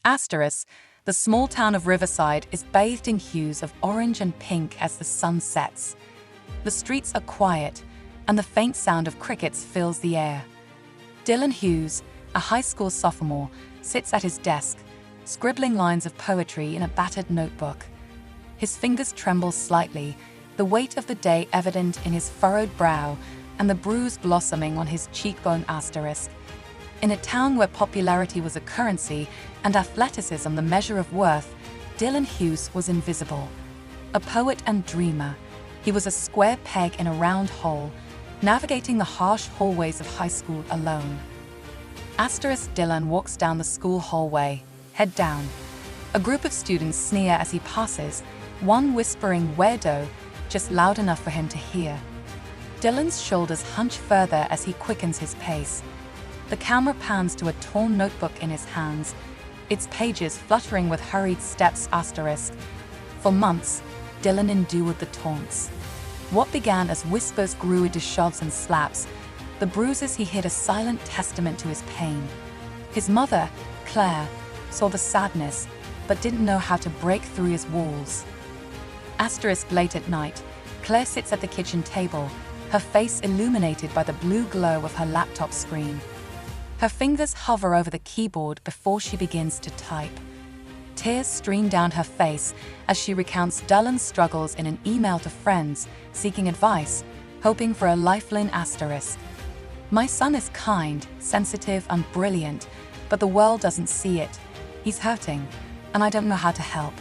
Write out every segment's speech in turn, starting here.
Asterisk, the small town of Riverside is bathed in hues of orange and pink as the sun sets. The streets are quiet, and the faint sound of crickets fills the air. Dylan Hughes, a high school sophomore, sits at his desk, scribbling lines of poetry in a battered notebook. His fingers tremble slightly, the weight of the day evident in his furrowed brow and the bruise blossoming on his cheekbone. Asterisk. In a town where popularity was a currency and athleticism the measure of worth, Dylan Hughes was invisible. A poet and dreamer, he was a square peg in a round hole, navigating the harsh hallways of high school alone. Asterisk. Dylan walks down the school hallway, head down. A group of students sneer as he passes, one whispering "weirdo," just loud enough for him to hear. Dylan's shoulders hunch further as he quickens his pace. The camera pans to a torn notebook in his hands, its pages fluttering with hurried steps. Asterisk. For months, Dylan endured the taunts. What began as whispers grew into shoves and slaps. The bruises he hid a silent testament to his pain. His mother, Claire, saw the sadness, but didn't know how to break through his walls. Asterisk. Late at night, Claire sits at the kitchen table, her face illuminated by the blue glow of her laptop screen. Her fingers hover over the keyboard before she begins to type. Tears stream down her face as she recounts Dylan's struggles in an email to friends, seeking advice, hoping for a lifeline. Asterisk. My son is kind, sensitive, and brilliant, but the world doesn't see it. He's hurting, and I don't know how to help.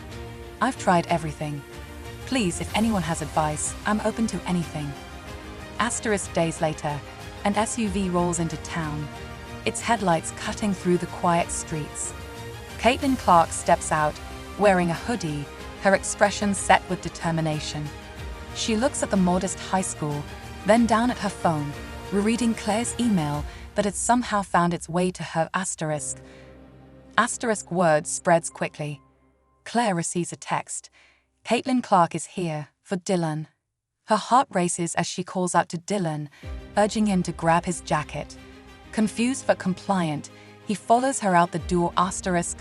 I've tried everything. Please, if anyone has advice, I'm open to anything. Asterisk. Days later, an SUV rolls into town, its headlights cutting through the quiet streets. Caitlin Clark steps out, wearing a hoodie, her expression set with determination. She looks at the modest high school, then down at her phone, rereading Claire's email that had somehow found its way to her. Asterisk. Word spreads quickly. Claire receives a text. Caitlin Clark is here, for Dylan. Her heart races as she calls out to Dylan, urging him to grab his jacket. Confused but compliant, he follows her out the door. Asterisk.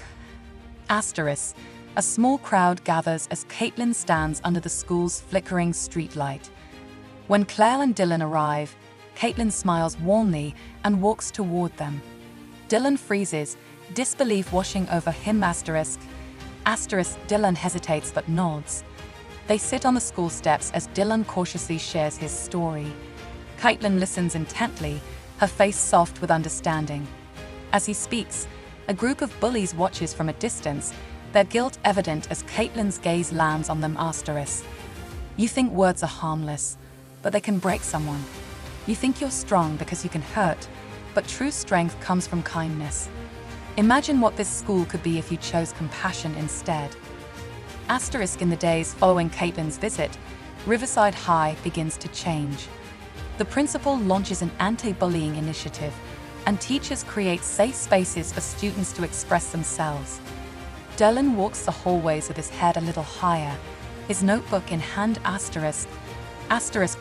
A small crowd gathers as Caitlin stands under the school's flickering streetlight. When Claire and Dylan arrive, Caitlin smiles warmly and walks toward them. Dylan freezes, disbelief washing over him. Dylan hesitates but nods. They sit on the school steps as Dylan cautiously shares his story. Caitlin listens intently, her face soft with understanding. As he speaks, a group of bullies watches from a distance, their guilt evident as Caitlin's gaze lands on them. You think words are harmless, but they can break someone. You think you're strong because you can hurt, but true strength comes from kindness. Imagine what this school could be if you chose compassion instead. In the days following Caitlin's visit, Riverside High begins to change. The principal launches an anti-bullying initiative, and teachers create safe spaces for students to express themselves. Dylan walks the hallways with his head a little higher, his notebook in hand.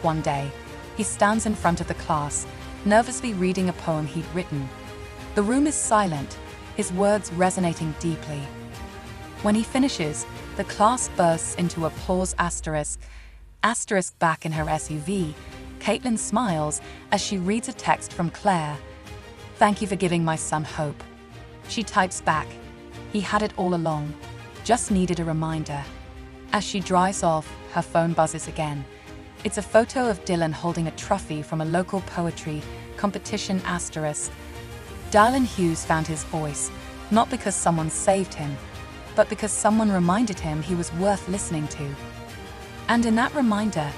One day, he stands in front of the class, nervously reading a poem he'd written. The room is silent, his words resonating deeply. When he finishes, the class bursts into applause. Back in her SUV, Caitlin smiles as she reads a text from Claire. Thank you for giving my son hope. She types back. He had it all along. Just needed a reminder. As she drives off, her phone buzzes again. It's a photo of Dylan holding a trophy from a local poetry competition. Dylan Hughes found his voice, not because someone saved him, but because someone reminded him he was worth listening to. And in that reminder,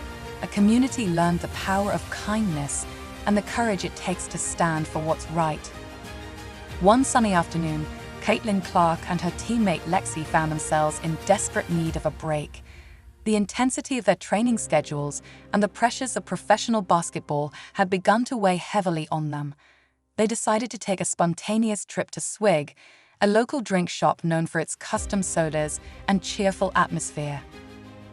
a community learned the power of kindness and the courage it takes to stand for what's right. One sunny afternoon, Caitlin Clark and her teammate Lexi found themselves in desperate need of a break. The intensity of their training schedules and the pressures of professional basketball had begun to weigh heavily on them. They decided to take a spontaneous trip to Swig, a local drink shop known for its custom sodas and cheerful atmosphere.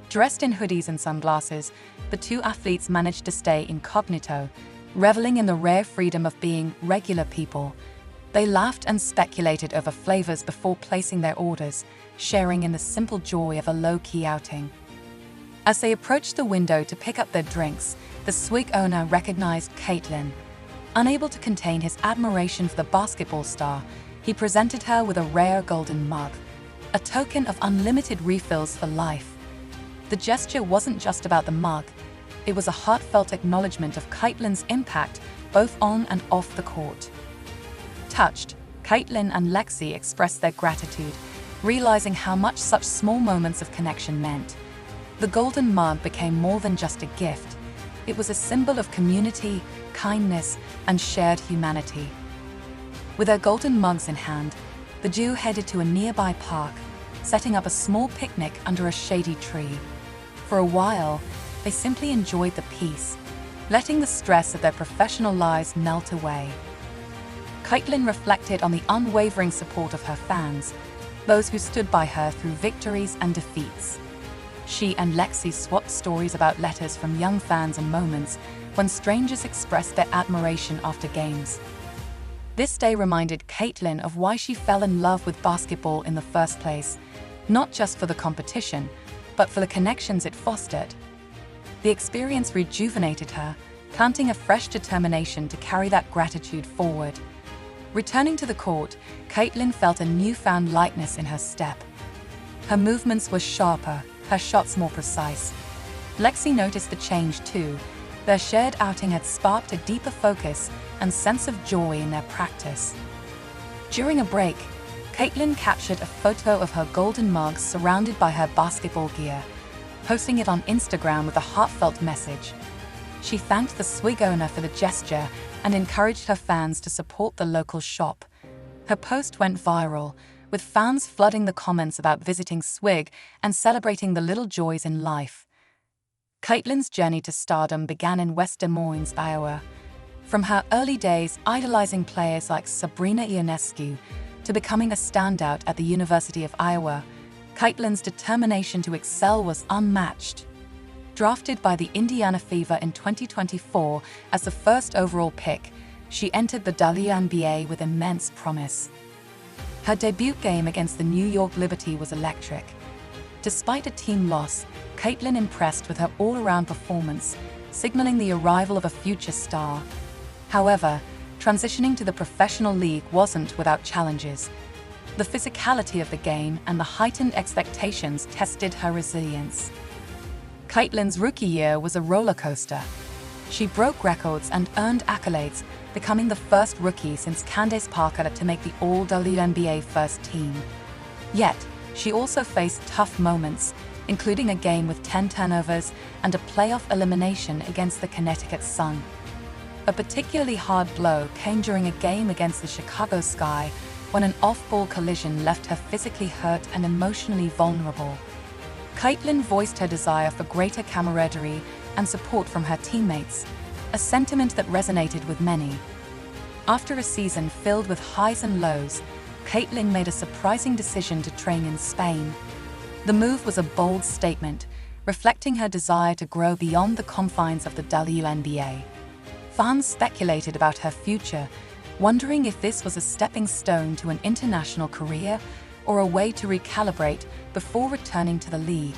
Dressed in hoodies and sunglasses, the two athletes managed to stay incognito, reveling in the rare freedom of being regular people. They laughed and speculated over flavors before placing their orders, sharing in the simple joy of a low-key outing. As they approached the window to pick up their drinks, the Swig owner recognized Caitlin. Unable to contain his admiration for the basketball star, he presented her with a rare golden mug, a token of unlimited refills for life. The gesture wasn't just about the mug, it was a heartfelt acknowledgement of Caitlin's impact both on and off the court. Touched, Caitlin and Lexi expressed their gratitude, realizing how much such small moments of connection meant. The golden mug became more than just a gift. It was a symbol of community, kindness, and shared humanity. With their golden mugs in hand, the duo headed to a nearby park, setting up a small picnic under a shady tree. For a while, they simply enjoyed the peace, letting the stress of their professional lives melt away. Caitlin reflected on the unwavering support of her fans, those who stood by her through victories and defeats. She and Lexi swapped stories about letters from young fans and moments when strangers expressed their admiration after games. This day reminded Caitlin of why she fell in love with basketball in the first place, not just for the competition, but for the connections it fostered. The experience rejuvenated her, planting a fresh determination to carry that gratitude forward. Returning to the court, Caitlin felt a newfound lightness in her step. Her movements were sharper, her shots more precise. Lexi noticed the change too. Their shared outing had sparked a deeper focus and sense of joy in their practice. During a break, Caitlin captured a photo of her golden mug surrounded by her basketball gear, posting it on Instagram with a heartfelt message. She thanked the Swig owner for the gesture and encouraged her fans to support the local shop. Her post went viral, with fans flooding the comments about visiting Swig and celebrating the little joys in life. Caitlin's journey to stardom began in West Des Moines, Iowa. From her early days idolizing players like Sabrina Ionescu to becoming a standout at the University of Iowa, Caitlin's determination to excel was unmatched. Drafted by the Indiana Fever in 2024 as the first overall pick, she entered the WNBA with immense promise. Her debut game against the New York Liberty was electric. Despite a team loss, Caitlin impressed with her all-around performance, signaling the arrival of a future star. However, transitioning to the professional league wasn't without challenges. The physicality of the game and the heightened expectations tested her resilience. Caitlin's rookie year was a roller coaster. She broke records and earned accolades, becoming the first rookie since Candace Parker to make the All-WNBA first team. Yet, she also faced tough moments, including a game with 10 turnovers and a playoff elimination against the Connecticut Sun. A particularly hard blow came during a game against the Chicago Sky when an off-ball collision left her physically hurt and emotionally vulnerable. Caitlin voiced her desire for greater camaraderie and support from her teammates, a sentiment that resonated with many. After a season filled with highs and lows, Caitlin made a surprising decision to train in Spain. The move was a bold statement, reflecting her desire to grow beyond the confines of the WNBA. Fans speculated about her future, wondering if this was a stepping stone to an international career or a way to recalibrate before returning to the league.